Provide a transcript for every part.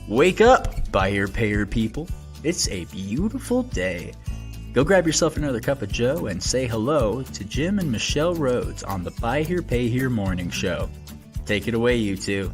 Wake up, buy here, pay here people. It's a beautiful day. Go grab yourself another cup of joe and say hello to Jim and Michelle Rhoads on the Buy Here, Pay Here Morning Show. Take it away, you two.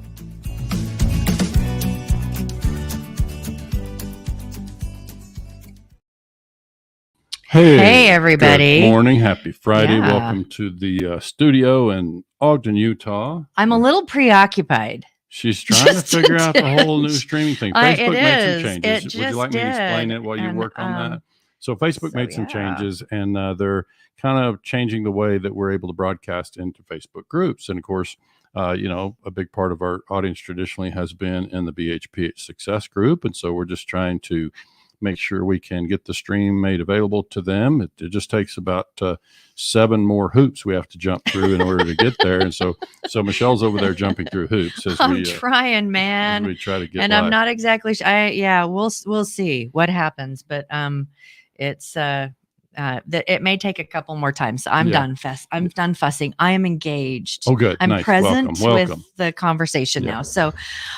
Hey everybody. Good morning. Happy Friday. Yeah. Welcome to the studio in Ogden, Utah. I'm a little preoccupied. She's trying to figure out the whole new streaming thing. Facebook made some changes. Would you like me to explain it while you work on that? So Facebook made some changes, and they're kind of changing the way that we're able to broadcast into Facebook groups. And of course, a big part of our audience traditionally has been in the BHPH Success group. And so we're just trying to make sure we can get the stream made available to them. It just takes about 7 more hoops we have to jump through in order to get there. And so Michelle's over there jumping through hoops. I'm trying, man. As we try to get and live. I'm not exactly sure. We'll see what happens, but it's that it may take a couple more times. So I'm done. I'm done fussing. I am engaged. Oh, good. I'm nice. present Welcome. with the conversation now. So,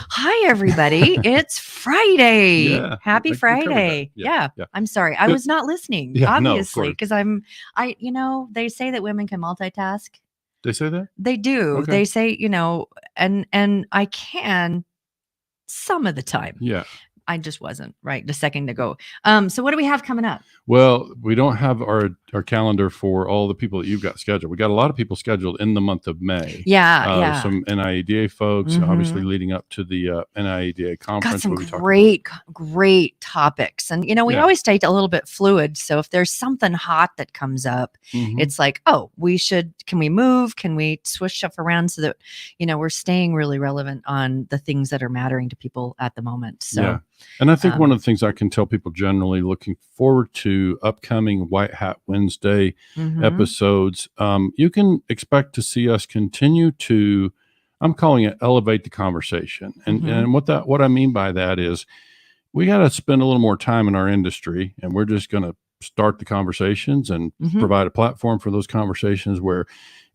hi everybody. It's Friday. Yeah, Happy Friday. Yeah. I'm sorry. I was not listening. Obviously, because they say that women can multitask. They say that? They do. Okay. They say, and I can some of the time. Yeah. I just wasn't right a second ago. So what do we have coming up? Well, we don't have our calendar for all the people that you've got scheduled. We got a lot of people scheduled in the month of May. Yeah. Some NIEDA folks, obviously leading up to the NIEDA conference. Got some great topics. And, we always stay a little bit fluid. So if there's something hot that comes up, it's like, can we move? Can we switch stuff around so that, we're staying really relevant on the things that are mattering to people at the moment. So. Yeah. And I think one of the things I can tell people generally looking forward to upcoming White Hat Wednesday episodes, you can expect to see us continue to, I'm calling it elevate the conversation. And what I mean by that is we got to spend a little more time in our industry, and we're just going to start the conversations and provide a platform for those conversations where,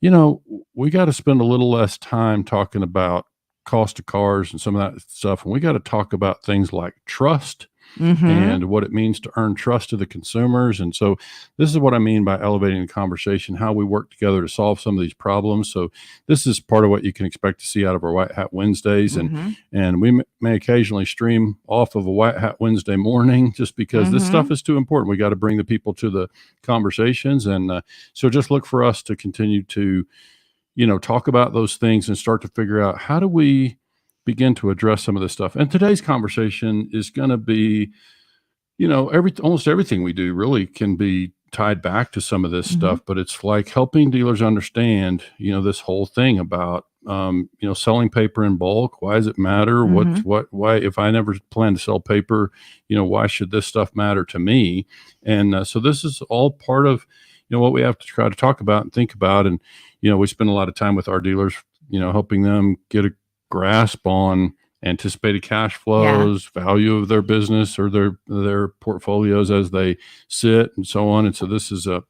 we got to spend a little less time talking about cost of cars and some of that stuff. And we got to talk about things like trust and what it means to earn trust of the consumers. And so this is what I mean by elevating the conversation, how we work together to solve some of these problems. So this is part of what you can expect to see out of our White Hat Wednesdays. And we may occasionally stream off of a White Hat Wednesday morning just because this stuff is too important. We got to bring the people to the conversations. And so just look for us to continue to talk about those things and start to figure out how do we begin to address some of this stuff. And today's conversation is going to be, almost everything we do really can be tied back to some of this stuff, but it's like helping dealers understand, this whole thing about, selling paper in bulk. Why does it matter? Why, if I never plan to sell paper, why should this stuff matter to me? And so this is all part of, what we have to try to talk about and think about. And, we spend a lot of time with our dealers, helping them get a grasp on anticipated cash flows, value of their business or their portfolios as they sit and so on. And so this is a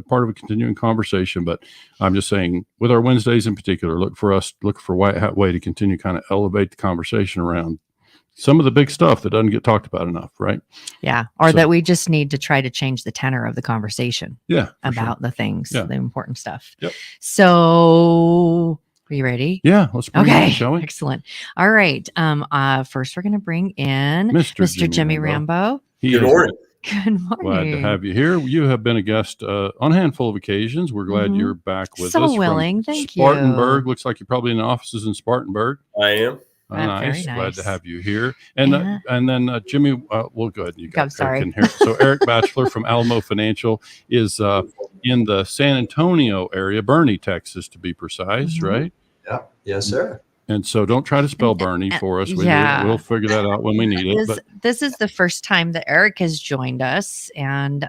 part of a continuing conversation, but I'm just saying with our Wednesdays in particular, look for White Hat Way to continue kind of elevate the conversation around some of the big stuff that doesn't get talked about enough, right? Yeah. Or that we just need to try to change the tenor of the conversation. Yeah. About the things, the important stuff. Yep. So are you ready? Yeah. Let's bring it in, shall we? Excellent. All right. First we're going to bring in Mr. Jimmy Rambo. Good morning. Good morning. Glad to have you here. You have been a guest on a handful of occasions. We're glad you're back with us. So willing. Thank you. Spartanburg. Looks like you're probably in the offices in Spartanburg. I am. Nice. Glad to have you here. And then Jimmy, well, good. You got sorry. Eric in here. So Eric Batchelor from Alamo Financial is in the San Antonio area, Bernie, Texas, to be precise, right? Yeah. Yes, sir. And so don't try to spell Bernie for us. We'll figure that out when we need it. This is the first time that Eric has joined us. And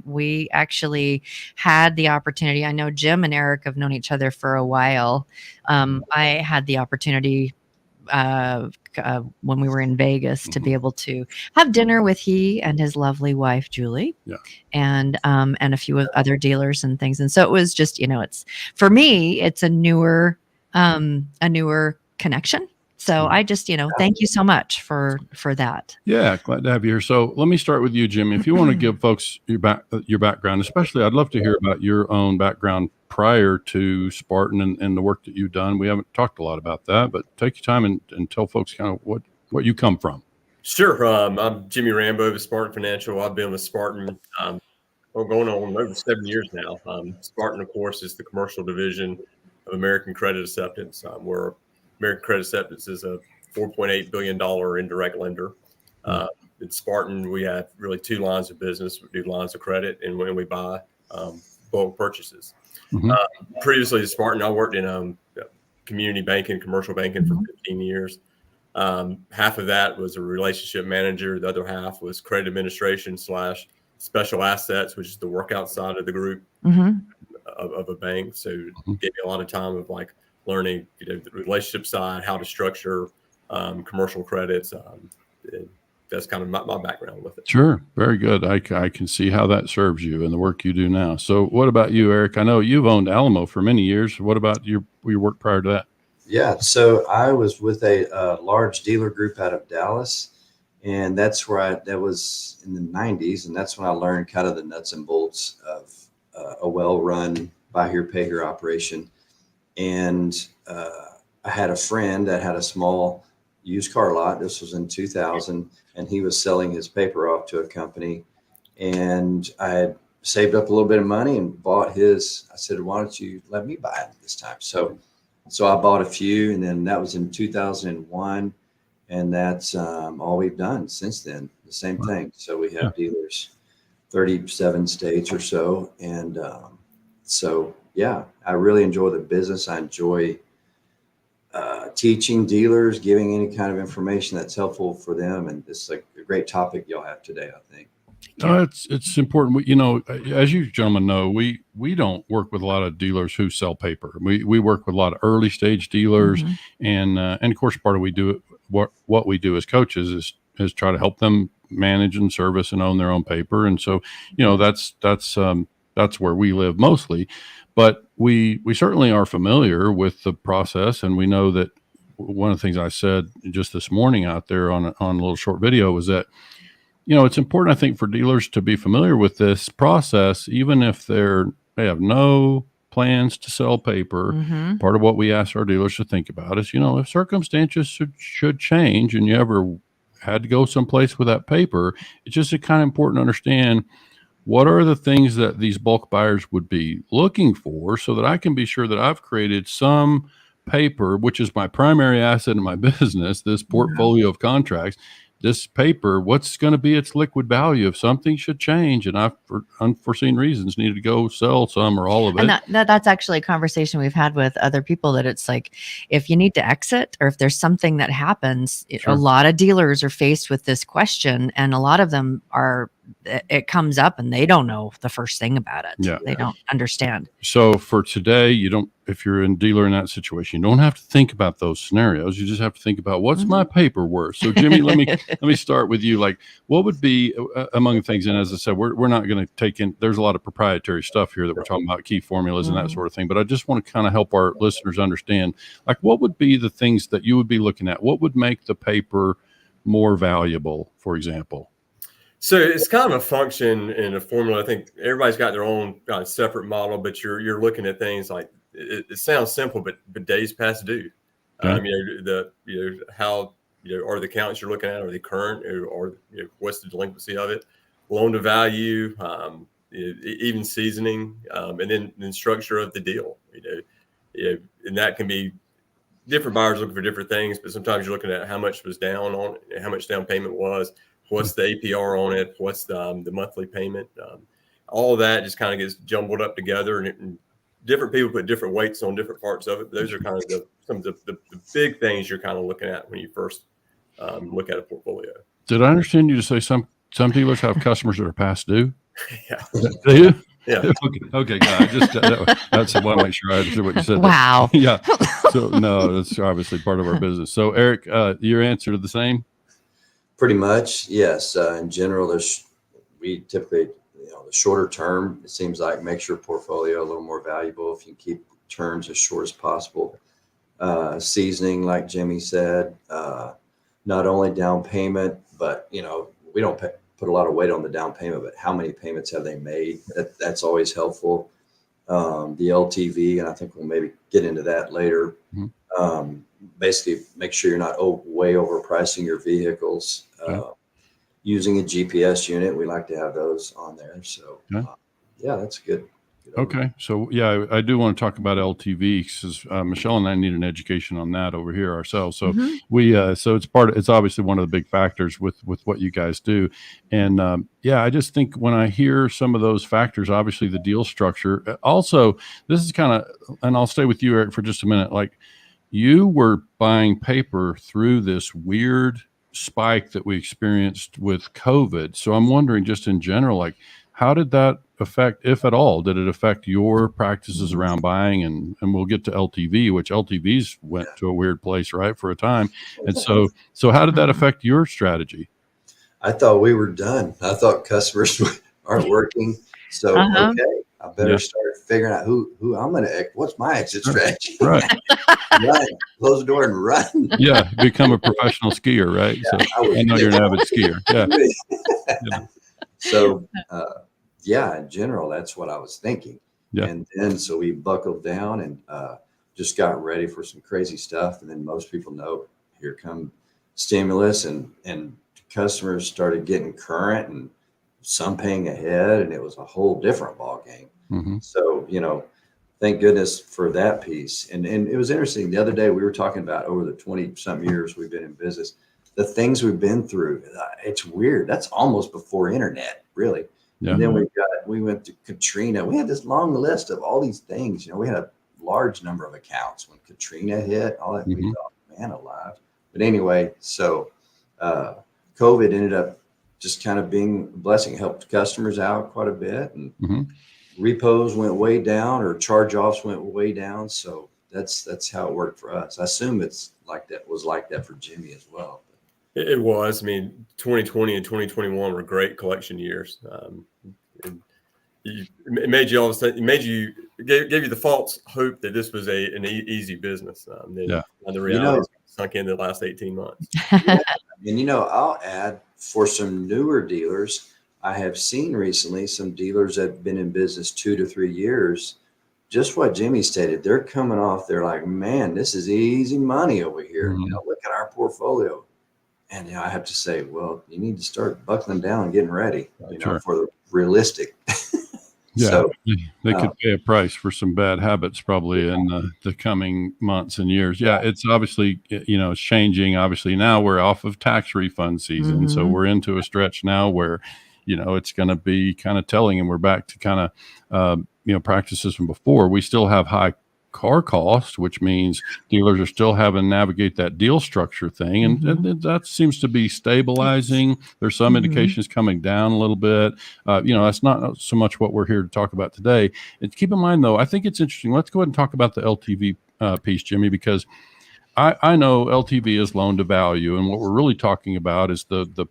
we actually had the opportunity. I know Jim and Eric have known each other for a while. I had the opportunity when we were in Vegas to be able to have dinner with he and his lovely wife Julie, and a few other dealers and things. And so it was just, it's for me, it's a newer connection. So I just, thank you so much for that. Yeah, glad to have you here. So let me start with you, Jim. If you want to give folks your background, especially, I'd love to hear about your own background prior to Spartan and the work that you've done. We haven't talked a lot about that, but take your time and tell folks kind of what you come from. Sure. I'm Jimmy Rambo with Spartan Financial. I've been with Spartan going on over 7 years now. Spartan, of course, is the commercial division of American Credit Acceptance, where American Credit Acceptance is a $4.8 billion indirect lender. At Spartan, we have really two lines of business. We do lines of credit and when we buy bulk purchases. Previously at Spartan, I worked in community banking, commercial banking for 15 years. Half of that was a relationship manager. The other half was credit administration / special assets, which is the workout side of the group of a bank. So it gave me a lot of time of like learning, the relationship side, how to structure commercial credits. That's kind of my background with it. Sure. Very good. I can see how that serves you and the work you do now. So what about you, Eric? I know you've owned Alamo for many years. What about your work prior to that? Yeah, so I was with a large dealer group out of Dallas, and that's where that was in the 90s, and that's when I learned kind of the nuts and bolts of a well-run buy here, pay here operation. And I had a friend that had a small used car lot. This was in 2000, and he was selling his paper off to a company, and I had saved up a little bit of money and bought his. I said, why don't you let me buy it this time? So I bought a few, and then that was in 2001, and that's all we've done since then. The same thing. So we have dealers, 37 states or so, and so yeah, I really enjoy the business. I enjoy teaching dealers, giving any kind of information that's helpful for them, and it's like a great topic y'all have today, I think. It's important. As you gentlemen know, we don't work with a lot of dealers who sell paper. We work with a lot of early stage dealers, and of course, part of what we do as coaches is try to help them manage and service and own their own paper. And so, that's where we live mostly. But we certainly are familiar with the process, and we know that one of the things I said just this morning out there on a little short video was that, it's important, I think, for dealers to be familiar with this process, even if they have no plans to sell paper. Part of what we ask our dealers to think about is, if circumstances should change and you ever had to go someplace with that paper, it's just kind of important to understand what are the things that these bulk buyers would be looking for, so that I can be sure that I've created some paper, which is my primary asset in my business, this portfolio of contracts. This paper, what's going to be its liquid value if something should change and I, for unforeseen reasons, needed to go sell some or all of it. And that's actually a conversation we've had with other people, that it's like, if you need to exit or if there's something that happens, a lot of dealers are faced with this question, and a lot of them it comes up and they don't know the first thing about it. Yeah. They don't understand. So for today, if you're a dealer in that situation, you don't have to think about those scenarios. You just have to think about what's my paper worth. So Jimmy, let me start with you. Like, what would be among the things, and as I said, we're not going to take in, there's a lot of proprietary stuff here that we're talking about, key formulas and that sort of thing, but I just want to kind of help our listeners understand, like, what would be the things that you would be looking at? What would make the paper more valuable, for example? So it's kind of a function and a formula. I think everybody's got their own separate model, but you're looking at things like, it sounds simple, but days past due. Okay. How are the accounts you're looking at, are they current, or what's the delinquency of it? Loan to value, even seasoning, and then the structure of the deal. And that can be different buyers looking for different things, but sometimes you're looking at how much was down on it, how much down payment was. What's the APR on it? What's the monthly payment? All of that just kind of gets jumbled up together, and different people put different weights on different parts of it. But those are kind of some of the big things you're kind of looking at when you first look at a portfolio. Did I understand you to say some dealers have customers that are past due? Yeah. Do you? Yeah. Okay. That's I want to make sure I understood what you said. Wow. Yeah. So no, that's obviously part of our business. So Eric, your answer to the same? Pretty much, yes. In general, we typically, the shorter term, it seems like, makes your portfolio a little more valuable if you keep terms as short as possible. seasoning, like Jimmy said, not only down payment, but, we don't put a lot of weight on the down payment, but how many payments have they made? That's always helpful. The LTV, and I think we'll maybe get into that later. Mm-hmm. Basically, make sure you're not way overpricing your vehicles. Okay. Using a GPS unit, we like to have those on there. So, Okay. That's good. Okay. So, yeah, I do want to talk about LTV because Michelle and I need an education on that over here ourselves. So so it's obviously one of the big factors with what you guys do. And I just think when I hear some of those factors, obviously the deal structure, also, this is kind of, and I'll stay with you, Eric, for just a minute. Like, you were buying paper through this weird spike that we experienced with COVID. So I'm wondering, just in general, like, how did that affect, if at all, did it affect your practices around buying? And we'll get to LTV, which LTVs went to a weird place, right, for a time. And so how did that affect your strategy? I thought we were done. I thought customers aren't working. So, okay, I better start figuring out who I'm going to, what's my exit strategy? Right. Run, close the door and run. Yeah. Become a professional skier, right? Yeah, so I know you're an avid skier. Yeah. So, in general, that's what I was thinking. Yeah. And then, so we buckled down and just got ready for some crazy stuff. And then most people know, here come stimulus, and customers started getting current and some paying ahead, and it was a whole different ball game. Mm-hmm. So, thank goodness for that piece. And it was interesting. The other day we were talking about, over the 20-something years we've been in business, the things we've been through. It's weird. That's almost before internet, really. Yeah. And then we went to Katrina. We had this long list of all these things. We had a large number of accounts when Katrina hit, all that. Mm-hmm. We thought, man alive. But anyway, so COVID ended up just kind of being a blessing. It helped customers out quite a bit, and repos went way down, or charge-offs went way down. So that's how it worked for us. I assume it's like that, was like that for Jimmy as well. It was. I mean, 2020 and 2021 were great collection years. It made you all of a sudden, gave you the false hope that this was an easy business. And the reality sunk in the last 18 months. And I'll add, for some newer dealers, I have seen recently some dealers that have been in business 2 to 3 years. Just what Jimmy stated, they're coming off. They're like, man, this is easy money over here. Mm-hmm. Look at our portfolio. And I have to say, well, you need to start buckling down and getting ready, for the realistic. Yeah, so, they could pay a price for some bad habits probably in the coming months and years. Yeah, it's obviously, it's changing. Obviously, now we're off of tax refund season. So we're into a stretch now where, it's going to be kind of telling, and we're back to kind of, practices from before. We still have high car cost, which means dealers are still having to navigate that deal structure thing. And that seems to be stabilizing. There's some indications coming down a little bit. That's not so much what we're here to talk about today. And keep in mind, though, I think it's interesting. Let's go ahead and talk about the LTV piece, Jimmy, because I know LTV is loan to value. And what we're really talking about is the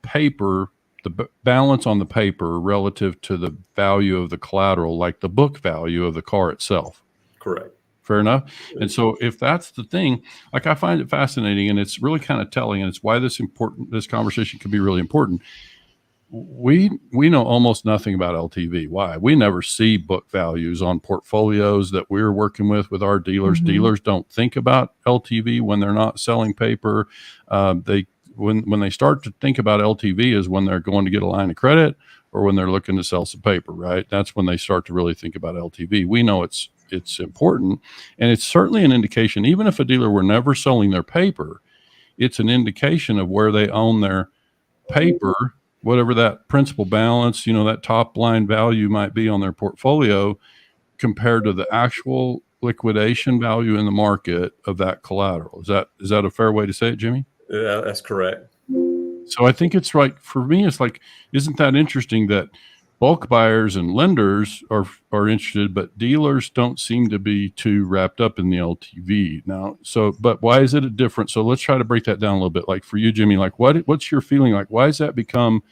paper, the balance on the paper relative to the value of the collateral, like the book value of the car itself. Correct. Fair enough. And so if that's the thing, like, I find it fascinating, and it's really kind of telling, and it's why this conversation can be really important. We know almost nothing about LTV. Why? We never see book values on portfolios that we're working with our dealers. Dealers don't think about LTV when they're not selling paper. When they start to think about LTV is when they're going to get a line of credit or when they're looking to sell some paper, right? That's when they start to really think about LTV. We know it's important, and it's certainly an indication. Even if a dealer were never selling their paper, it's an indication of where they own their paper, whatever that principal balance, that top line value might be on their portfolio compared to the actual liquidation value in the market of that collateral. Is that a fair way to say it, Jimmy? Yeah, that's correct. So I think it's right. For me, it's like, isn't that interesting that bulk buyers and lenders are interested, but dealers don't seem to be too wrapped up in the LTV now. So, but why is it different? So let's try to break that down a little bit. Like, for you, Jimmy, like what's your feeling? Like, why has that become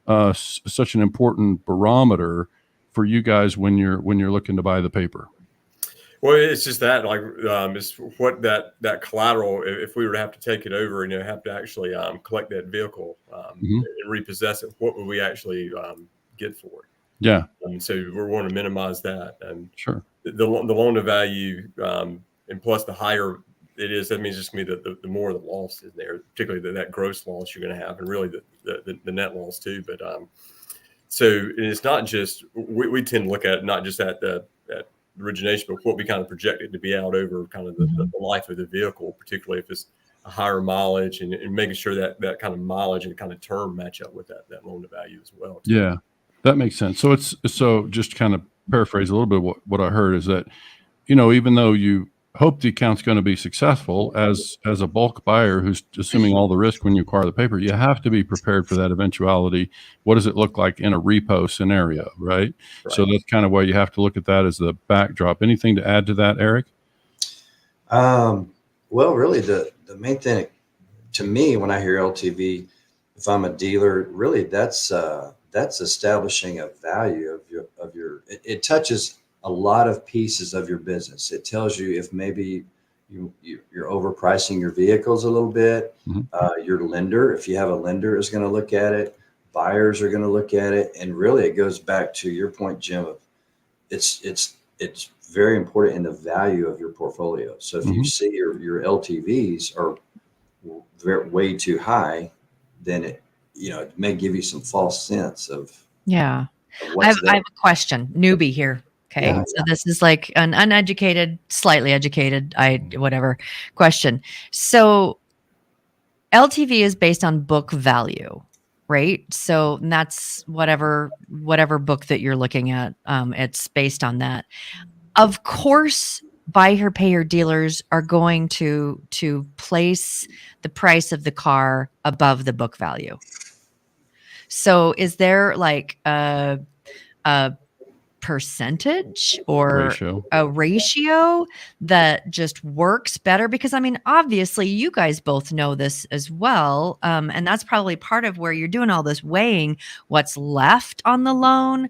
such an important barometer for you guys when you're looking to buy the paper? Well, it's just that, like, it's what that collateral, if we were to have to take it over and have to actually collect that vehicle and repossess it, what would we actually get for it? Yeah. So we're wanting to minimize that. And Sure. the loan to value, and plus the higher it is, that means it's going to be the more the loss is there, particularly that gross loss you're going to have, and really the net loss too. But so it's not just, we tend to look at it not just at the origination, but what we kind of projected to be out over kind of the life of the vehicle, particularly if it's a higher mileage, and making sure that kind of mileage and kind of term match up with that loan to value as well, too. Yeah, that makes sense. So just to kind of paraphrase a little bit what I heard is that, even though you hope the account's going to be successful, as a bulk buyer who's assuming all the risk when you acquire the paper, you have to be prepared for that eventuality. What does it look like in a repo scenario, right? So that's kind of why you have to look at that as the backdrop. Anything to add to that, Eric? Well, really the main thing to me when I hear LTV, if I'm a dealer, really that's establishing a value of your it touches a lot of pieces of your business. It tells you if maybe you're overpricing your vehicles a little bit. Your lender, if you have a lender, is going to look at it. Buyers are going to look at it, and really it goes back to your point, Jim, of it's very important in the value of your portfolio. So if you see your LTVs are way too high, then it may give you some false sense of I have a question, newbie here. Okay. Yeah. So this is like an uneducated, slightly educated, whatever question. So LTV is based on book value, right? So that's whatever book that you're looking at. It's based on that. Of course, buy here, pay here dealers are going to place the price of the car above the book value. So is there like a percentage or a ratio that just works better? Because I mean, obviously you guys both know this as well. And that's probably part of where you're doing all this weighing, what's left on the loan,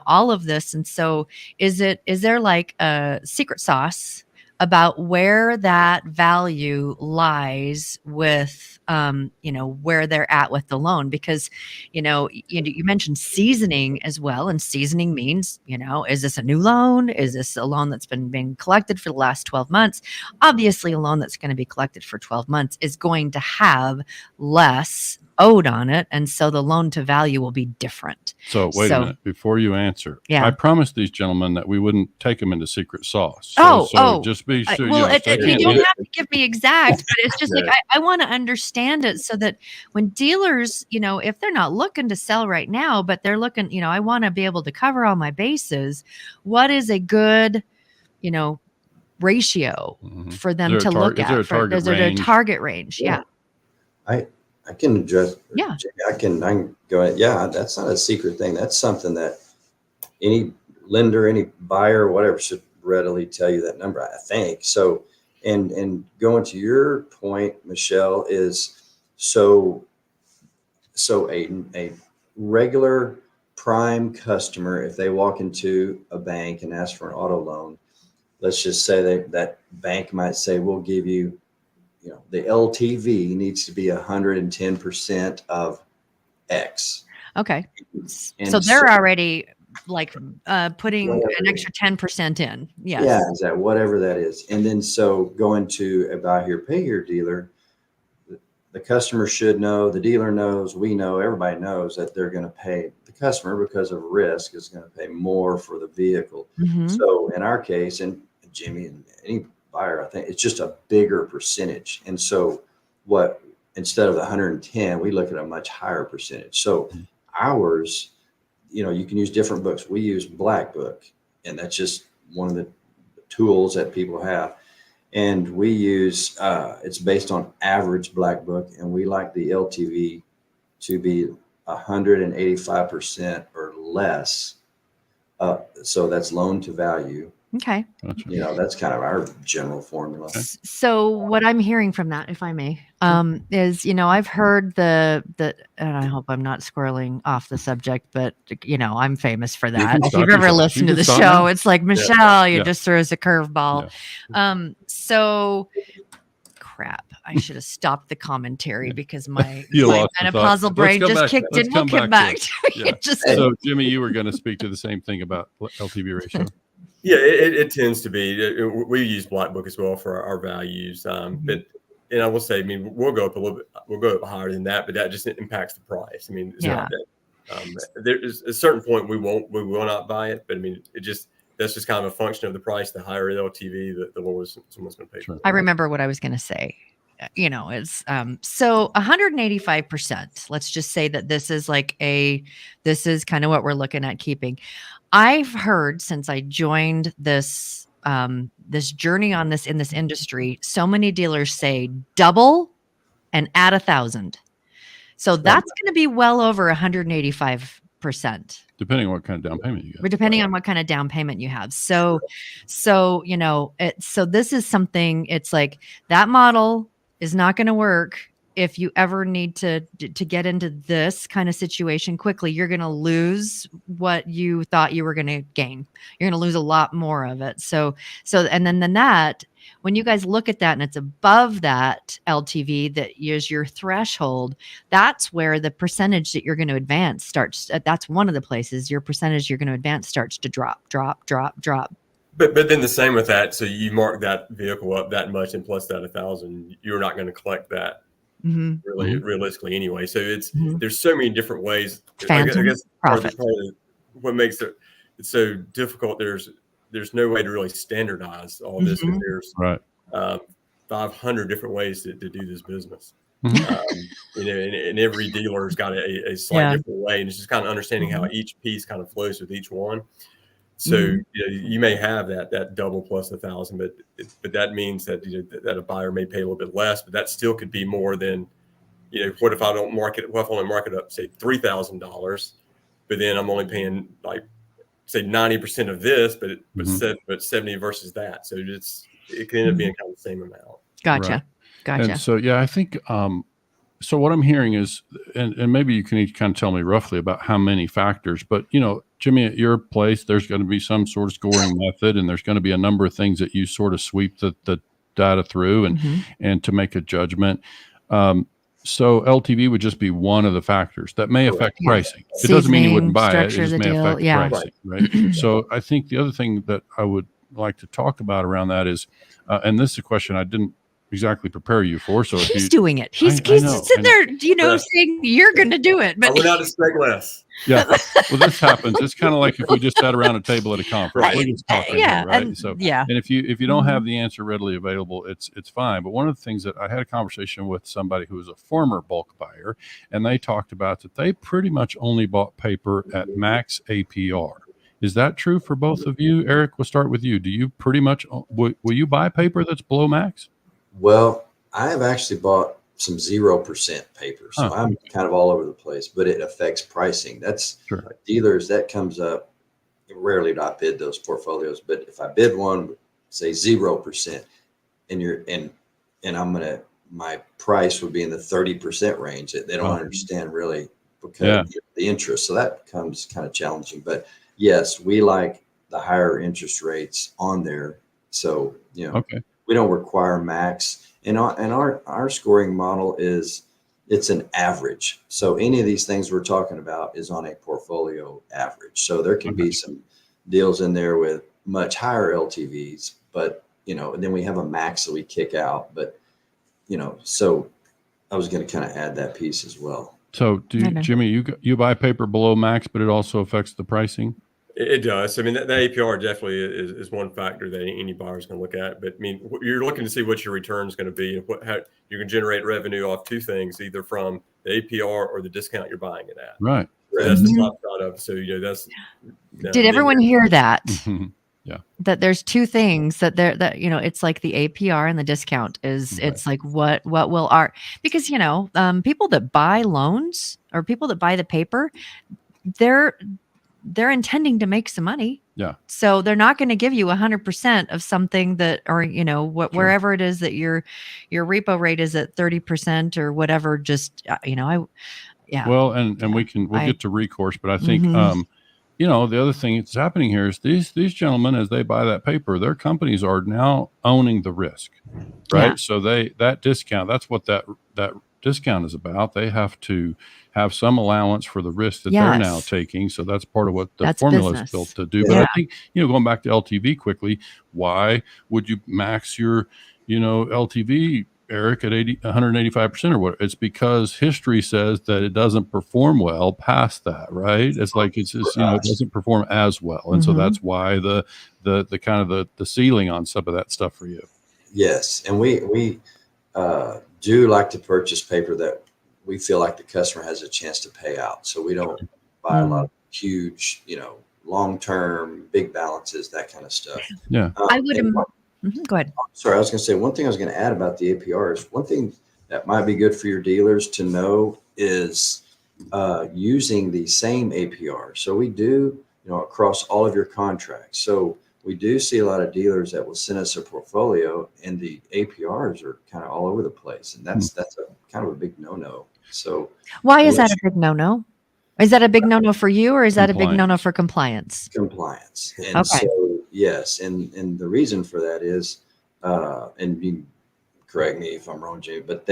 all of this. And so is there like a secret sauce about where that value lies with, where they're at with the loan? Because, you mentioned seasoning as well. And seasoning means, is this a new loan? Is this a loan that's been being collected for the last 12 months? Obviously, a loan that's going to be collected for 12 months is going to have less owed on it. And so the loan to value will be different. So wait a minute before you answer. I promised these gentlemen that we wouldn't take them into secret sauce. So just be sure. Well, you don't have to give me exact, but it's just like, I want to understand it so that when dealers, if they're not looking to sell right now, but they're looking, I want to be able to cover all my bases. What is a good, ratio for them to look at? Is there a target range? Yeah. I can address. Yeah. I can go ahead. Yeah, that's not a secret thing. That's something that any lender, any buyer, whatever, should readily tell you that number, I think. So, and going to your point, Michelle, is so a regular prime customer, if they walk into a bank and ask for an auto loan, let's just say that bank might say, we'll give you, the LTV needs to be 110% of X. Okay. So they're already like putting an extra 10% in. Yes. Yeah, exactly. Whatever that is. And then so going to a buy here, pay here dealer, the customer should know, the dealer knows, we know, everybody knows that they're going to pay, the customer, because of risk, is going to pay more for the vehicle. So in our case, and Jimmy and any buyer, I think it's just a bigger percentage. And so instead of the 110, we look at a much higher percentage. So ours, you can use different books. We use Black Book, and that's just one of the tools that people have. And we use, it's based on average Black Book, and we like the LTV to be 185% or less. So that's loan to value. Okay. Gotcha. That's kind of our general formula. So what I'm hearing from that, if I may, is, I've heard and I hope I'm not squirreling off the subject, but I'm famous for that. If you've ever listened to the show, it's like, Michelle, you just threw us a curveball. Yeah. So crap, I should have stopped the commentary because my lost the menopausal thought. brain Let's come just back- kicked let's in. We'll come come back back to to Yeah. it. Just So, Jimmy, you were going to speak to the same thing about LTV ratio. Yeah, it tends to be. We use Black Book as well for our values, but and I will say, I mean, we'll go up a little bit. We'll go up higher than that, but that just impacts the price. I mean, it's not that. There's a certain point we will not buy it, but I mean, that's just kind of a function of the price. The higher the LTV, the lower someone's going to pay. Sure. I remember what I was going to say. It's so 185%. Let's just say that this is kind of what we're looking at keeping. I've heard since I joined this journey in this industry, so many dealers say double and add 1,000. So that's going to be well over 185%. Depending on what kind of down payment you get. Depending on what kind of down payment you have. So this is something, it's like that model is not going to work if you ever need to get into this kind of situation quickly. You're going to lose what you thought you were going to gain. You're going to lose a lot more of it. So and then that, when you guys look at that and it's above that LTV that is your threshold, that's where the percentage that you're going to advance starts. That's one of the places your percentage you're going to advance starts to drop. But then the same with that. So you mark that vehicle up that much, and plus that 1,000, you're not going to collect that realistically anyway. So there's so many different ways. Phantom I guess profit. part of what makes it so difficult. There's no way to really standardize all this. Because there's 500 different ways to do this business. And every dealer's got a slightly different way, and it's just kind of understanding how each piece kind of flows with each one. So you may have that double plus 1,000, but that means that that a buyer may pay a little bit less, but that still could be more than what if I don't market it? What if I only market up say $3,000, but then I'm only paying like say 90% of this, but 70 versus that. So it can end up being kind of the same amount. Gotcha. And so I think so what I'm hearing is, and maybe you can each kind of tell me roughly about how many factors, but Jimmy, at your place, there's going to be some sort of scoring method, and there's going to be a number of things that you sort of sweep the data through and to make a judgment. So LTV would just be one of the factors that may affect pricing. It doesn't mean you wouldn't buy it. It just may affect pricing, right? So I think the other thing that I would like to talk about around that is, and this is a question I didn't exactly prepare you for. So he's doing it. He's sitting there, saying you're going to do it. But I would not expect less. Yeah. Well, this happens. It's kind of like if we just sat around a table at a conference. We're just talking, right? And if you don't have the answer readily available, it's fine. But one of the things that I had a conversation with somebody who was a former bulk buyer, and they talked about that they pretty much only bought paper at max APR. Is that true for both of you? Eric, we'll start with you. Do you pretty much will you buy paper that's below max? Well, I have actually bought some 0% paper. So I'm kind of all over the place, but it affects pricing. That's dealers that comes up. Rarely do I bid those portfolios, but if I bid one, say 0%, and my price would be in the 30% range. They don't understand really because of the interest. So that becomes kind of challenging, but yes, we like the higher interest rates on there. So, we don't require max, and our scoring model it's an average. So any of these things we're talking about is on a portfolio average. So there can be some deals in there with much higher LTVs, but and then we have a max that we kick out. But so I was going to kind of add that piece as well. So Jimmy, you buy paper below max, but it also affects the pricing? It does. I mean, the APR definitely is one factor that any buyer is going to look at. But I mean, you're looking to see what your return is going to be, and how you can generate revenue off two things, either from the APR or the discount you're buying it at. Right. So that's the top side of it. So that's. Did everyone hear that? Yeah. That there's two things that it's like the APR and the discount is it's like what will because people that buy loans or people that buy the paper, they're intending to make some money. Yeah. So they're not going to give you 100% of something that, or, wherever it is that your repo rate is at 30% or whatever, just, yeah. Well, and we'll get to recourse, but I think, the other thing that's happening here is these gentlemen, as they buy that paper, their companies are now owning the risk, right? Yeah. So that discount, that's what that discount is about. They have to have some allowance for the risk that they're now taking. So that's part of what the formula is built to do. But I think, going back to LTV quickly, why would you max your, LTV, Eric, at 185% or what? It's because history says that it doesn't perform well past that, right? It's like it doesn't perform as well, and so that's why the kind of the ceiling on some of that stuff for you. Yes, and we do like to purchase paper that we feel like the customer has a chance to pay out. So we don't buy a lot of huge, long-term, big balances, that kind of stuff. Yeah, I would. Go ahead. Sorry, I was going to say one thing I was going to add about the APR is one thing that might be good for your dealers to know is using the same APR. So we do, across all of your contracts. So we do see a lot of dealers that will send us a portfolio and the APRs are kind of all over the place. And that's a kind of a big no-no. So why is that a big no-no? Is that a big no-no for you, or is that a big no-no for compliance? Compliance. And so, yes. And the reason for that is, and you correct me if I'm wrong, Jay, but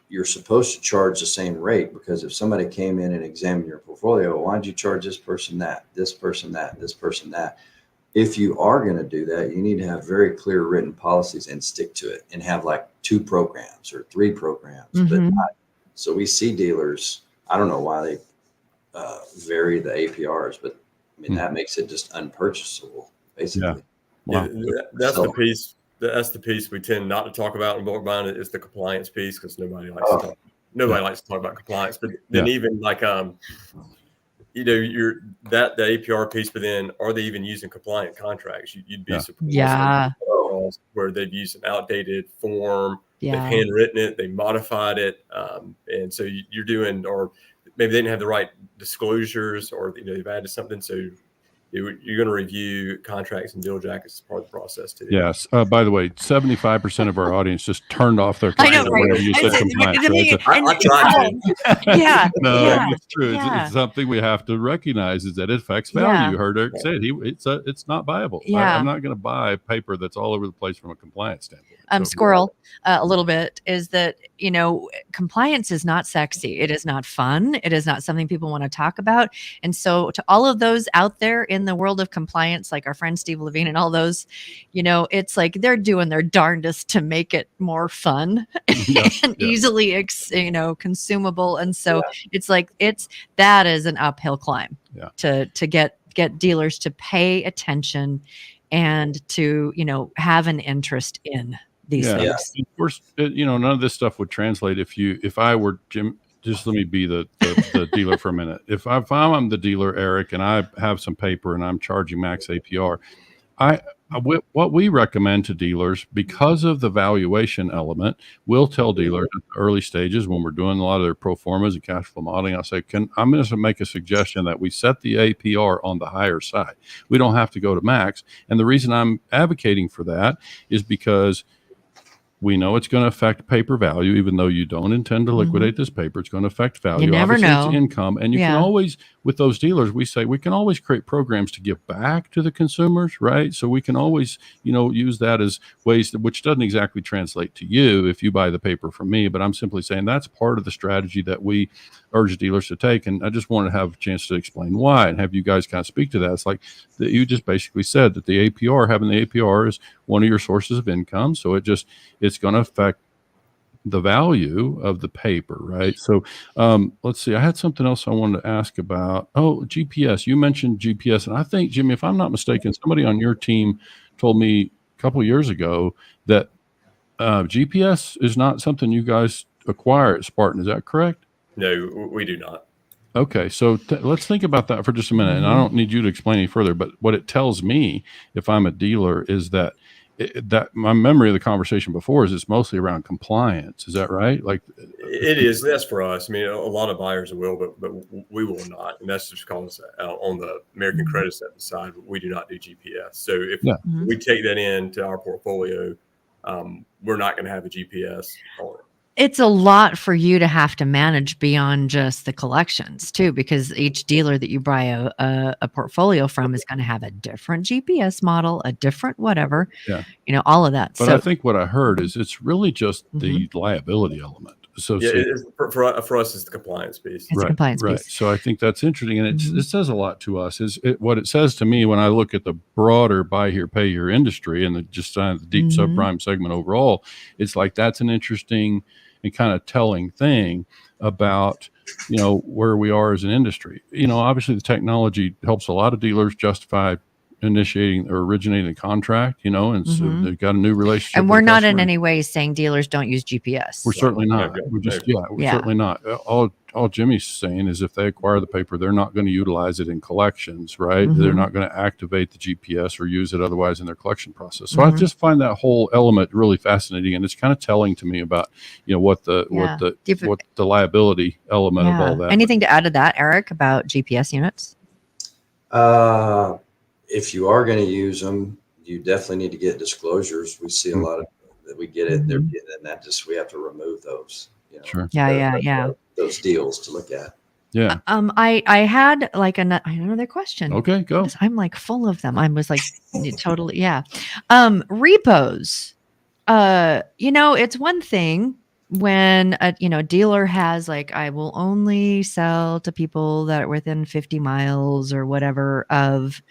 you're supposed to charge the same rate, because if somebody came in and examined your portfolio, why did you charge this person that, this person that, this person that? If you are going to do that, you need to have very clear written policies and stick to it, and have like 2 programs or 3 programs. But so we see dealers, I don't know why they vary the APRs, but I mean, that makes it just unpurchasable, basically. Yeah. Wow. That's the piece. That's the piece we tend not to talk about in bulk buying, is the compliance piece, because nobody likes to talk. Nobody likes to talk about compliance. But then even like the APR piece, but then are they even using compliant contracts? You'd be surprised. Yeah. Where they've used an outdated form, Yeah. they've handwritten it, they modified it, and so you're doing, or maybe they didn't have the right disclosures, or they've added something. So you're going to review contracts and deal jackets as part of the process too. Yes. By the way, 75% of our audience just turned off their I know, computer right? whenever you said compliance. I tried to. Yeah. No, it's true. Yeah. It's something we have to recognize, is that it affects value. You heard Eric say it. It's not viable. Yeah. I'm not going to buy paper that's all over the place from a compliance standpoint. Squirrel, a little bit, is that, compliance is not sexy. It is not fun. It is not something people want to talk about. And so to all of those out there in the world of compliance, like our friend Steve Levine and all those, it's like they're doing their darndest to make it more fun and easily, consumable. And so it's like, that is an uphill climb to get dealers to pay attention and to, have an interest in these things. Of course, none of this stuff would translate if I were Jim. Just let me be the dealer for a minute. If I'm the dealer, Eric, and I have some paper and I'm charging max APR, what we recommend to dealers, because of the valuation element, we'll tell dealers at the early stages when we're doing a lot of their pro formas and cash flow modeling, I'll say, I'm going to make a suggestion that we set the APR on the higher side. We don't have to go to max. And the reason I'm advocating for that is because we know it's going to affect paper value, even though you don't intend to liquidate this paper. It's going to affect value. You never Obviously, know. it's income. And you can always, with those dealers, we say we can always create programs to give back to the consumers, right? So we can always, use that as ways which doesn't exactly translate to you if you buy the paper from me. But I'm simply saying that's part of the strategy that we urge dealers to take. And I just wanted to have a chance to explain why and have you guys kind of speak to that. It's like that you just basically said that having the APR is one of your sources of income. So it's going to affect the value of the paper, right? So let's see. I had something else I wanted to ask about. Oh, GPS. You mentioned GPS. And I think, Jimmy, if I'm not mistaken, somebody on your team told me a couple of years ago that GPS is not something you guys acquire at Spartan. Is that correct? No, we do not. Okay, so let's think about that for just a minute. And I don't need you to explain any further, but what it tells me, if I'm a dealer, is that that my memory of the conversation before is it's mostly around compliance. Is that right? Like it is. That's for us. I mean, a lot of buyers will, but we will not. And that's just because on the American Credit side, we do not do GPS. So if we take that into our portfolio, we're not going to have a GPS on it. It's a lot for you to have to manage beyond just the collections too, because each dealer that you buy a portfolio from is going to have a different GPS model, a different whatever, all of that. But I think what I heard is it's really just the liability element. So for us, it's the compliance piece. It's the compliance piece. So I think that's interesting. And it says a lot to us. What it says to me when I look at the broader buy here, pay here industry and the deep subprime segment overall, it's like that's an interesting and kind of telling thing about, where we are as an industry. Obviously the technology helps a lot of dealers justify initiating or originating a contract, and so they've got a new relationship. And we're not in any way saying dealers don't use GPS. We're certainly not. We're certainly not. All Jimmy's saying is if they acquire the paper, they're not going to utilize it in collections, right? They're not going to activate the GPS or use it otherwise in their collection process. So I just find that whole element really fascinating, and it's kind of telling to me about what the liability element of all that. Anything to add to that, Eric, about GPS units? If you are going to use them, you definitely need to get disclosures. We see a lot of that. We get it. They're getting it, and we have to remove those. Sure. Those deals to look at. Yeah. I had like another question. Okay, go. I'm like full of them. I was like totally. Yeah. Repos. It's one thing when a dealer has like, I will only sell to people that are within 50 miles or whatever of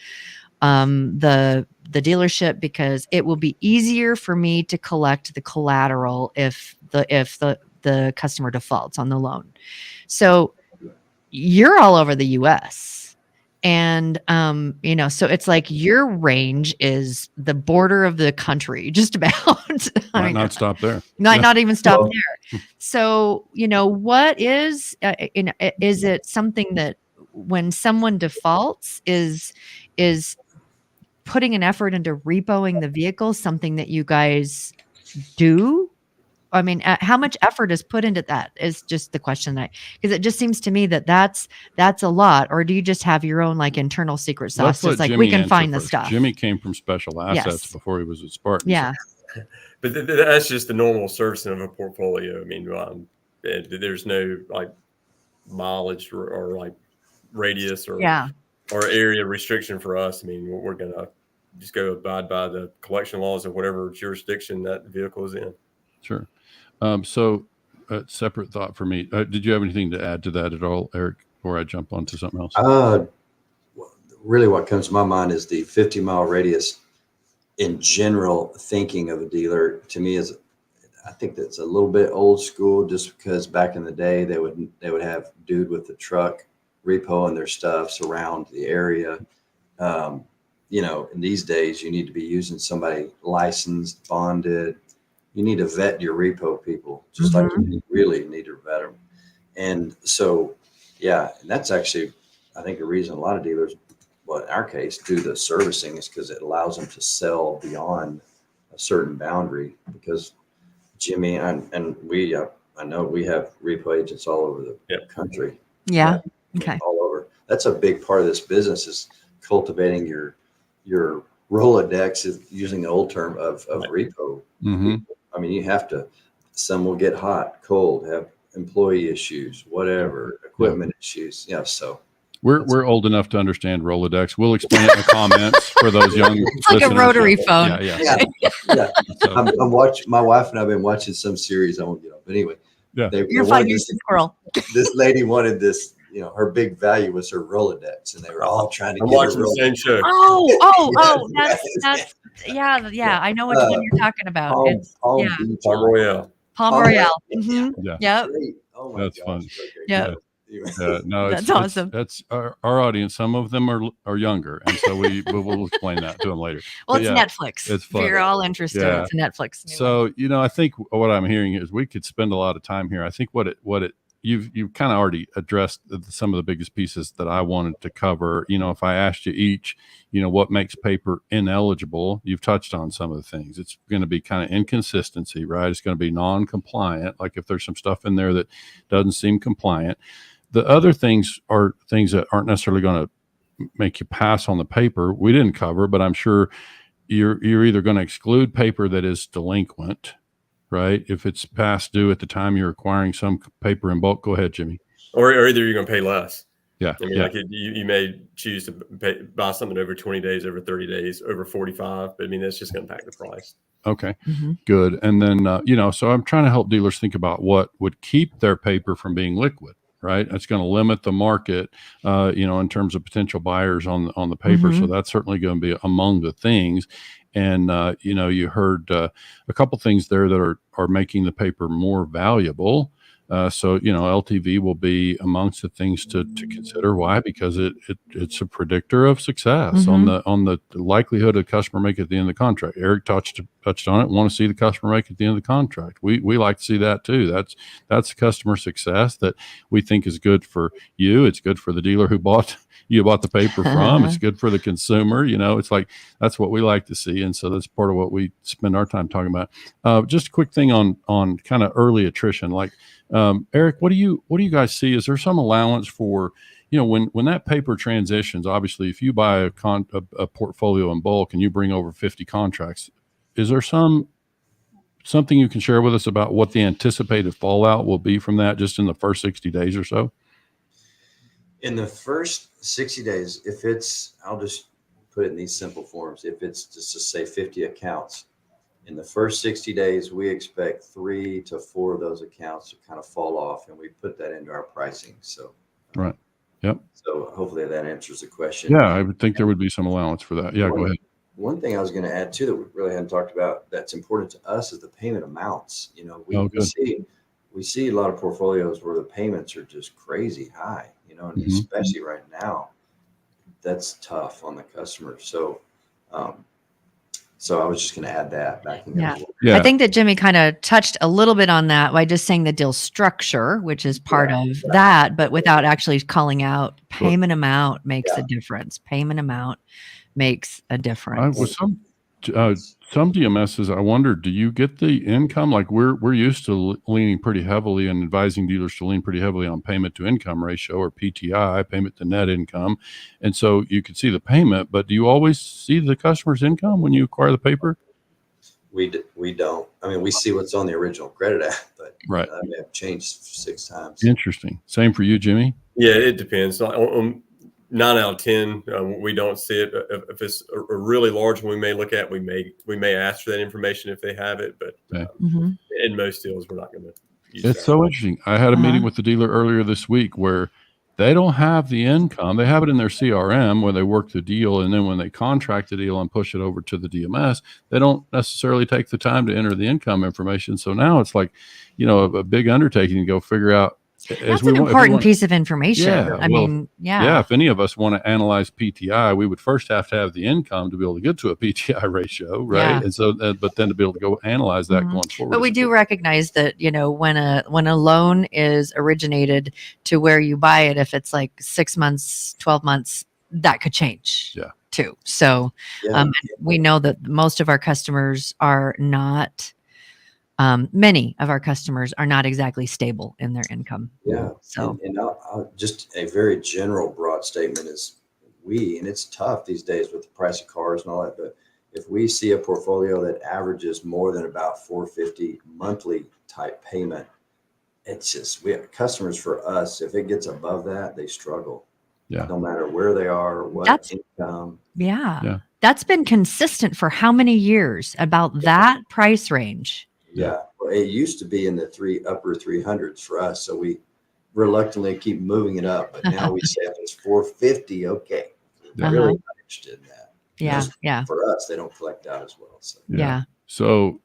the dealership, because it will be easier for me to collect the collateral if the customer defaults on the loan. So you're all over the US and, so it's like your range is the border of the country, just about. Might not stop there. Not even stop there. So, what is it something that when someone defaults is putting an effort into repoing the vehicle something that you guys do? I mean, how much effort is put into that is just the question because it just seems to me that's a lot. Or do you just have your own like internal secret sauce? Just like we can find the stuff. Jimmy came from special assets before he was at Spartan. Yeah. But that's just the normal servicing of a portfolio. I mean, there's no like mileage or like radius or area restriction for us. I mean, we're going to just go abide by the collection laws of whatever jurisdiction that vehicle is in. Sure. So a separate thought for me. Did you have anything to add to that at all, Eric, before I jump on to something else? Really what comes to my mind is the 50-mile radius in general thinking of a dealer to me is, I think that's a little bit old school just because back in the day they would have dude with the truck repoing their stuff around the area. In these days you need to be using somebody licensed, bonded. You need to vet your repo people just like you really need to vet them. And so, and that's actually, I think the reason a lot of dealers, in our case, do the servicing is because it allows them to sell beyond a certain boundary because Jimmy and we, I know we have repo agents all over the country. Yeah. Okay. All over. That's a big part of this business is cultivating your Rolodex, is using the old term of repo. I mean, you have to, some will get hot, cold, have employee issues, whatever, equipment issues. So we're old enough to understand Rolodex. We'll explain it in the comments for those young. It's like a rotary phone. Yeah. I'm watching, my wife and I've been watching some series. I won't get off, but anyway. Yeah. You're fine. You're squirrel. This lady wanted this, her big value was her Rolodex, and they were all trying to get watching the same show. Oh, that's yeah. I know which one you're talking about. Palm Royale. Palm Royale. Yep. Oh that's gosh. fun. Okay. Yeah. No, that's awesome. That's our audience. Some of them are younger, and so we'll explain that to them later. Well, it's Netflix. It's fun. If you're all interested, it's a Netflix. So I think what I'm hearing is we could spend a lot of time here. I think what it you've kind of already addressed some of the biggest pieces that I wanted to cover. If I asked you each, what makes paper ineligible, you've touched on some of the things. It's going to be kind of inconsistency, right? It's going to be non-compliant. Like if there's some stuff in there that doesn't seem compliant. The other things are things that aren't necessarily going to make you pass on the paper. We didn't cover, but I'm sure you're either going to exclude paper that is delinquent, right? If it's past due at the time you're acquiring some paper in bulk. Go ahead, Jimmy. Or either you're going to pay less. Yeah. I mean, like you may choose to buy something over 20 days, over 30 days, over 45. But I mean, that's just going to impact the price. Okay, good. And then, so I'm trying to help dealers think about what would keep their paper from being liquid, right? It's going to limit the market, in terms of potential buyers on the paper. So that's certainly going to be among the things. And, you heard a couple things there that are making the paper more valuable. So, LTV will be amongst the things to consider. Why? Because it's a predictor of success on the likelihood of the customer make it at the end of the contract. Eric touched on it. Want to see the customer make it at the end of the contract. We like to see that too. That's customer success that we think is good for you. It's good for the dealer who bought the paper from. It's good for the consumer. It's like, that's what we like to see. And so that's part of what we spend our time talking about. Just a quick thing on kind of early attrition. Like, Eric, what do you guys see? Is there some allowance for, when that paper transitions? Obviously, if you buy a portfolio in bulk and you bring over 50 contracts, is there something you can share with us about what the anticipated fallout will be from that just in the first 60 days or so? In the first 60 days, I'll just put it in these simple forms. If it's just to say 50 accounts, in the first 60 days, we expect 3 to 4 of those accounts to kind of fall off, and we put that into our pricing. So, right. Yep. So hopefully that answers the question. Yeah, I would think there would be some allowance for that. Yeah, go ahead. One thing I was going to add too that we really hadn't talked about that's important to us is the payment amounts. We see a lot of portfolios where the payments are just crazy high, and especially right now, that's tough on the customer. So, I was just going to add that back in there. Yeah. I think that Jimmy kind of touched a little bit on that by just saying the deal structure, which is part of that, but without actually calling out payment amount makes a difference. Payment amount makes a difference. With some DMSs, I wonder, do you get the income? Like we're used to leaning pretty heavily and advising dealers to lean pretty heavily on payment to income ratio, or PTI, payment to net income. And so you can see the payment, but do you always see the customer's income when you acquire the paper? We don't. I mean, we see what's on the original credit app, but right. I may have changed 6 times. Interesting. Same for you, Jimmy? Yeah, it depends. 9 out of 10, we don't see it. If it's a really large one, we may look at. We may ask for that information if they have it, but in most deals, we're not going to use It's that. so interesting. I had a meeting with the dealer earlier this week where they don't have the income. They have it in their CRM where they work the deal, and then when they contract the deal and push it over to the DMS, they don't necessarily take the time to enter the income information. So now it's like, a big undertaking to go figure out. That's an important piece of information. Yeah. If any of us want to analyze PTI, we would first have to have the income to be able to get to a PTI ratio, right? Yeah. And so, but then to be able to go analyze that going forward. But we do recognize that, when a loan is originated to where you buy it, if it's like 6 months, 12 months, that could change too. So we know that most of our customers are not. Many of our customers are not exactly stable in their income. Yeah. So, and I'll just a very general broad statement is and it's tough these days with the price of cars and all that, but if we see a portfolio that averages more than about $450 monthly type payment, it's just, we have customers for us. If it gets above that, they struggle. Yeah. No matter where they are, what income. Yeah. That's been consistent for how many years about that price range? Yeah, well, it used to be in the upper 300s for us, so we reluctantly keep moving it up. But now we say if it's 450, okay, they're really not interested in that. Yeah. For us, they don't collect out as well. So. Yeah. So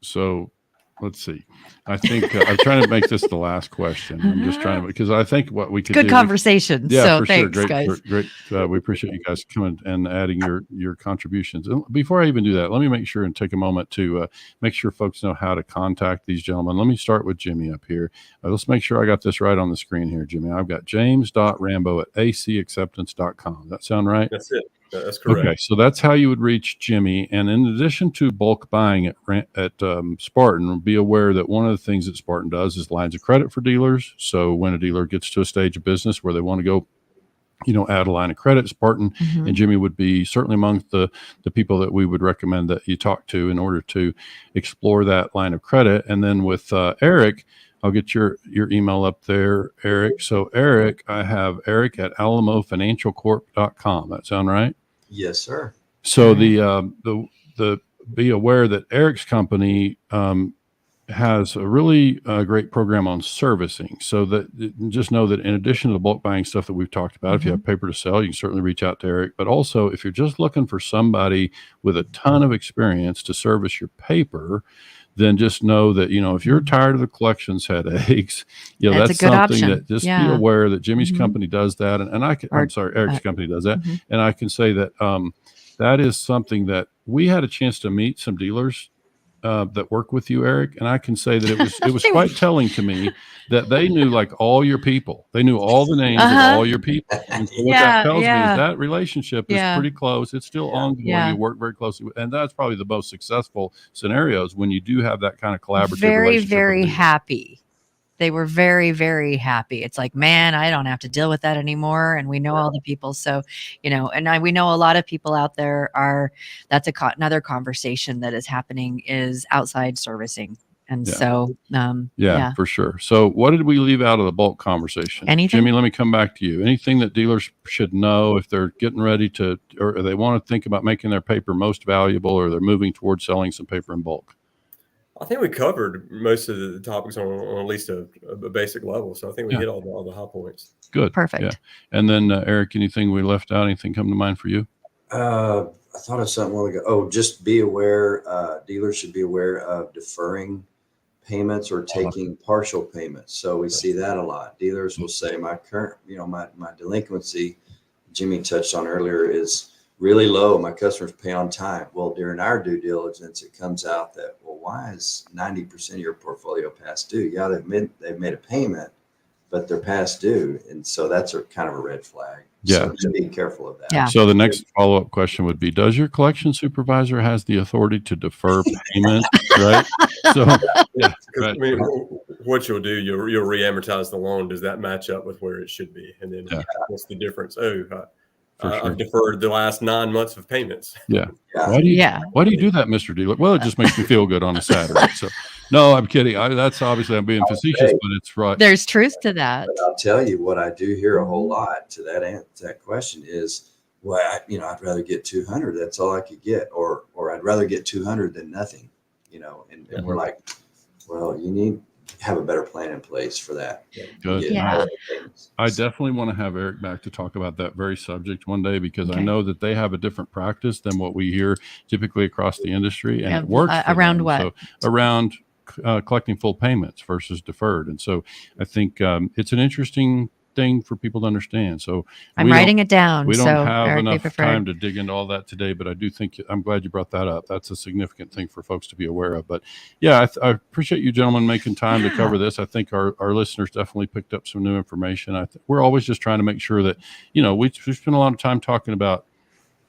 let's see. I think I'm trying to make this the last question. I'm just trying to, because I think what we could Good do, conversation. yeah, So for thanks, sure. guys. Great. We appreciate you guys coming and adding your contributions. And before I even do that, let me make sure and take a moment to make sure folks know how to contact these gentlemen. Let me start with Jimmy up here. Let's make sure I got this right on the screen here, Jimmy. I've got james.rambo@acacceptance.com. Does that sound right? That's it. That's correct. Okay, so that's how you would reach Jimmy. And in addition to bulk buying at Spartan, be aware that one of the things that Spartan does is lines of credit for dealers. So when a dealer gets to a stage of business where they want to go, add a line of credit, Spartan and Jimmy would be certainly among the people that we would recommend that you talk to in order to explore that line of credit. And then with Eric, I'll get your email up there, Eric. So Eric, I have Eric at alamofinancialcorp.com. That sound right? Yes, sir. So the be aware that Eric's company has a really great program on servicing. So that just know that in addition to the bulk buying stuff that we've talked about, if you have paper to sell, you can certainly reach out to Eric. But also, if you're just looking for somebody with a ton of experience to service your paper, then just know that, if you're tired of the collections headaches, that's a good something option. that just be aware that Jimmy's company does that. And I'm sorry, Eric's company does that. And I can say that that is something that we had a chance to meet some dealers that work with you, Eric. And I can say that it was quite telling to me that they knew like all your people. They knew all the names of all your people. And so what that tells me is that relationship is pretty close. It's still ongoing. You work very closely with, and that's probably the most successful scenarios when you do have that kind of collaborative relationship. Very happy. They were very, very happy. It's like, man, I don't have to deal with that anymore. And we know all the people. So, and we know a lot of people out there that's another conversation that is happening is outside servicing. And so, for sure. So what did we leave out of the bulk conversation? Anything? Jimmy, let me come back to you. Anything that dealers should know if they're getting ready to, or they want to think about making their paper most valuable, or they're moving towards selling some paper in bulk? I think we covered most of the topics on at least a basic level. So I think we hit all the high points. Good. Perfect. Yeah. And then Eric, anything we left out? Anything come to mind for you? I thought of something a while ago. Oh, just be aware. Dealers should be aware of deferring payments or taking partial payments. So we see that a lot. Dealers will say my current, my delinquency, Jimmy touched on earlier, is really low. My customers pay on time. Well, during our due diligence, it comes out that, why is 90% of your portfolio past due? Yeah, they've made a payment, but they're past due. And so that's kind of a red flag. Yeah. So just be careful of that. Yeah. So the next follow-up question would be, does your collection supervisor has the authority to defer payment? Right. So right. I mean, what you'll do, you'll re-amortize the loan. Does that match up with where it should be? And then what's the difference? I've deferred the last 9 months of payments. Yeah. Why do you do that, Mr. Dealer? Well, it just makes me feel good on a Saturday. So, no, I'm kidding. That's obviously I'm being facetious, but it's right. There's truth to that. But I'll tell you what I do hear a whole lot to that question is, I'd rather get 200. That's all I could get, or I'd rather get 200 than nothing. And we're like, well, you need to have a better plan in place for that. Good. Yeah. I definitely want to have Eric back to talk about that very subject one day, because I know that they have a different practice than what we hear typically across the industry, and it works around what? So around collecting full payments versus deferred. And so I think it's an interesting thing for people to understand. So I'm writing it down. We don't have Eric, enough time to dig into all that today, but I do think I'm glad you brought that up. That's a significant thing for folks to be aware of. But yeah, I appreciate you gentlemen making time to cover this. I think our listeners definitely picked up some new information. We're always just trying to make sure that, we spend a lot of time talking about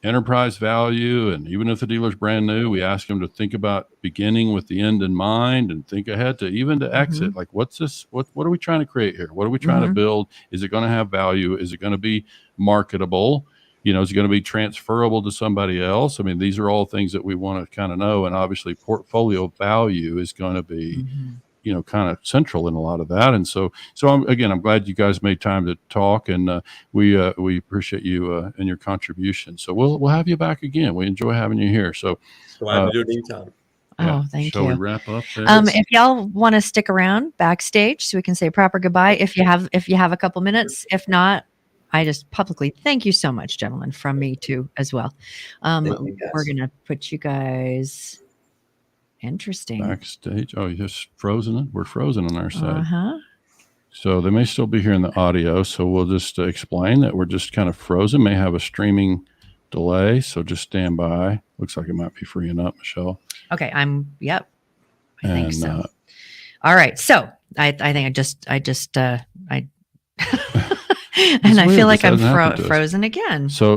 enterprise value. And even if the dealer's brand new, we ask them to think about beginning with the end in mind and think ahead to even to exit. Like, what's this? What are we trying to create here? What are we trying to build? Is it going to have value? Is it going to be marketable? Is it going to be transferable to somebody else? I mean, these are all things that we want to kind of know. And obviously portfolio value is going to be, kind of central in a lot of that. And so I'm glad you guys made time to talk, and we appreciate you and your contribution. So we'll have you back again. We enjoy having you here. So glad to do it anytime. Oh, thank you. Shall we wrap up there? If y'all want to stick around backstage so we can say proper goodbye, if you have a couple minutes. If not, I just publicly thank you so much, gentlemen, from me too as well. We're gonna put you guys Interesting. Backstage. Oh, you just frozen it. We're frozen on our side. Uh-huh. So they may still be hearing the audio. So we'll just explain that we're just kind of frozen, may have a streaming delay. So just stand by. Looks like it might be freeing up, Michelle. Okay. Yep. I think so. All right. So I think I and I feel like I'm frozen again. So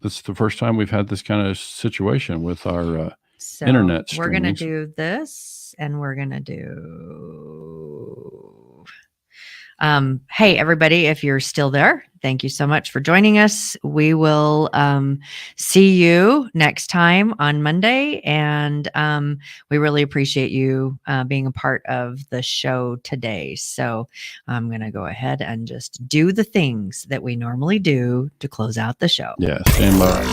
this is the first time we've had this kind of situation with our internet streaming. We're going to do this, and we're going to do. Hey, everybody, if you're still there, thank you so much for joining us. We will see you next time on Monday. And we really appreciate you being a part of the show today. So I'm going to go ahead and just do the things that we normally do to close out the show. Yeah, stand by.